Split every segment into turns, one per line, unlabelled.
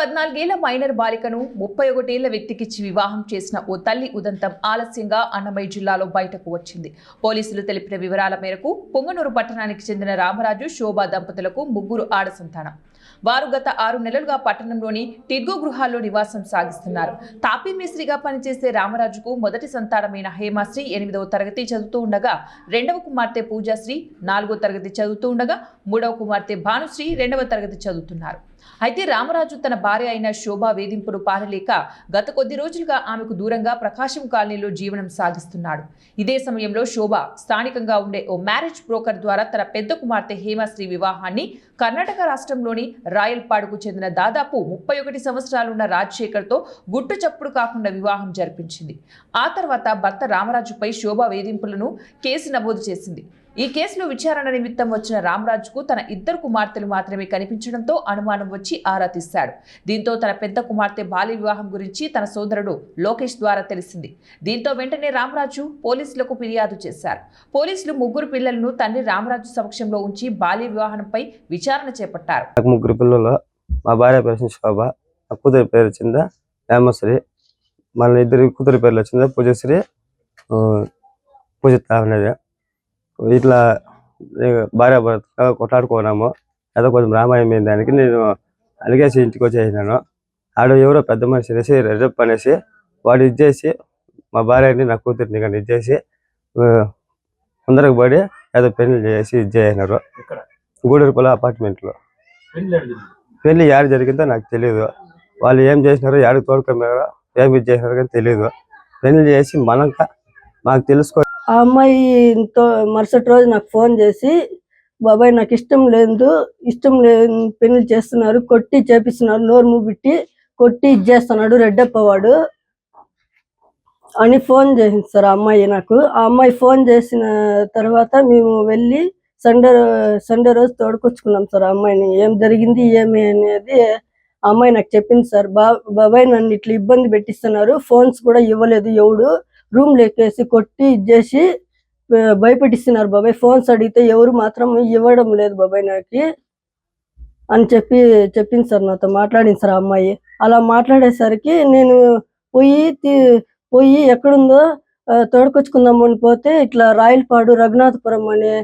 14 ఏళ్ల మైనర్ బాలికను 31 ఏళ్ల వ్యక్తికిచ్చి వివాహం చేసిన ఓ తల్లి ఉదంతం ఆలస్యంగా అన్నమయ్య జిల్లాలో బయటకు వచ్చింది. పోలీసులు తెలిపిన వివరాల మేరకు పొంగనూరు పట్టణానికి చెందిన రామరాజు, శోభ దంపతులకు ముగ్గురు ఆడ సంతానం. వారు గత 6 నెలలుగా పట్టణంలోని టిర్గో గృహాల్లో నివాసం సాగిస్తున్నారు. తాపీ మేస్త్రిగా పనిచేసే రామరాజుకు మొదటి సంతానమైన హేమాశ్రీ 8వ తరగతి చదువుతూ ఉండగా, రెండవ కుమార్తె పూజాశ్రీ 4వ తరగతి చదువుతూ ఉండగా, మూడవ కుమార్తె భానుశ్రీ 2వ తరగతి చదువుతున్నారు. అయితే రామరాజు తన భార్య అయిన శోభ వేధింపులు పారలేక గత కొద్ది రోజులుగా ఆమెకు దూరంగా ప్రకాశం కాలనీలో జీవనం సాగిస్తున్నాడు. ఇదే సమయంలో శోభ స్థానికంగా ఉండే ఓ మ్యారేజ్ బ్రోకర్ ద్వారా తన పెద్ద కుమార్తె హేమశ్రీ వివాహాన్ని కర్ణాటక రాష్ట్రంలోని రాయల్పాడుకు చెందిన దాదాపు 31 సంవత్సరాలున్న రాజశేఖర్తో గుట్టు చప్పుడు కాకుండా వివాహం జరిపించింది. ఆ తర్వాత భర్త రామరాజుపై శోభ వేధింపులను కేసు నమోదు చేసింది. ఈ కేసులో విచారణ నిమిత్తం వచ్చిన రామరాజుకు తన 2 కుమార్తెలు మాత్రమే కనిపించడంతో అనుమానం వచ్చి ఆరా తీశాడు. దీంతో తన పెద్ద కుమార్తె బాల్య వివాహం గురించి తన సోదరుడు లోకేష్ ద్వారా తెలిసింది. దీంతో వెంటనే రామరాజు పోలీసులకు ఫిర్యాదు చేశారు. పోలీసులు ముగ్గురు పిల్లలను తండ్రి రామరాజు సమక్షంలో ఉంచి బాల్య వివాహంపై విచారణ చేపట్టారు.
ముగ్గురు పిల్లలు, మా భార్య పేరు శోభ, నా కూతురి పేరు వచ్చిందా హేమశ్రీ, మళ్ళీ 2 కూతురి పేర్లు వచ్చిందా పూజశ్రీ, పూజిత అనేది. ఇట్లా భార్య భర్త కొట్లాడుకున్నాము. ఏదో కొంచెం రామాయణం అయిన దానికి నేను అలిగేసి ఇంటికి వచ్చేసినాను. ఆడ ఎవరో పెద్ద మనిషి అనేసి రెడ్డప్ప అనేసి వాడు ఇచ్చేసి మా భార్యని నా కూతురిని కానీ ఇచ్చేసి ముందరకు పడి ఏదో పెళ్లి చేసి ఇచ్చేసినారు. గూడూరుపల్లి అపార్ట్మెంట్లో. పెళ్లి యాడ జరిగిందో నాకు తెలియదు. వాళ్ళు ఏం చేసినారో యాడికి తోడుకున్నారో ఏమి చేసినారో కానీ తెలియదు. పెళ్లి చేసి మాకు తెలుసుకో.
ఆ అమ్మాయితో మరుసటి రోజు నాకు ఫోన్ చేసి, బాబాయ్ నాకు ఇష్టం లేదు పెళ్లి చేస్తున్నారు, కొట్టి చేపిస్తున్నారు, నోరు మూబిట్టి కొట్టి ఇచ్చేస్తున్నాడు రెడ్డప్ప వాడు అని ఫోన్ చేసింది సార్ ఆ అమ్మాయి నాకు. ఆ అమ్మాయి ఫోన్ చేసిన తర్వాత మేము వెళ్ళి సండే రోజు తోడుకొచ్చుకున్నాం సార్ ఆ అమ్మాయిని. ఏం జరిగింది ఏమి అనేది ఆ అమ్మాయి నాకు చెప్పింది సార్. బాబాయ్ నన్ను ఇట్లా ఇబ్బంది పెట్టిస్తున్నారు, ఫోన్స్ కూడా ఇవ్వలేదు, ఎవడు రూమ్ లేకేసి కొట్టి ఇచ్చేసి భయపెట్టిస్తున్నారు బాబాయ్, ఫోన్స్ అడిగితే ఎవరు మాత్రం ఇవ్వడం లేదు బాబాయ్ నాకు అని చెప్పింది సార్. నాతో మాట్లాడింది సార్ ఆ అమ్మాయి. అలా మాట్లాడేసరికి నేను పోయి ఎక్కడుందో తోడుకొచ్చుకుందామని పోతే ఇట్లా రాయలపాడు రఘునాథపురం అనే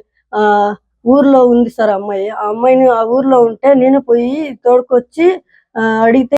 ఊర్లో ఉంది సార్ అమ్మాయి. ఆ అమ్మాయిని ఆ ఊర్లో ఉంటే నేను పోయి తోడుకొచ్చి అడిగితే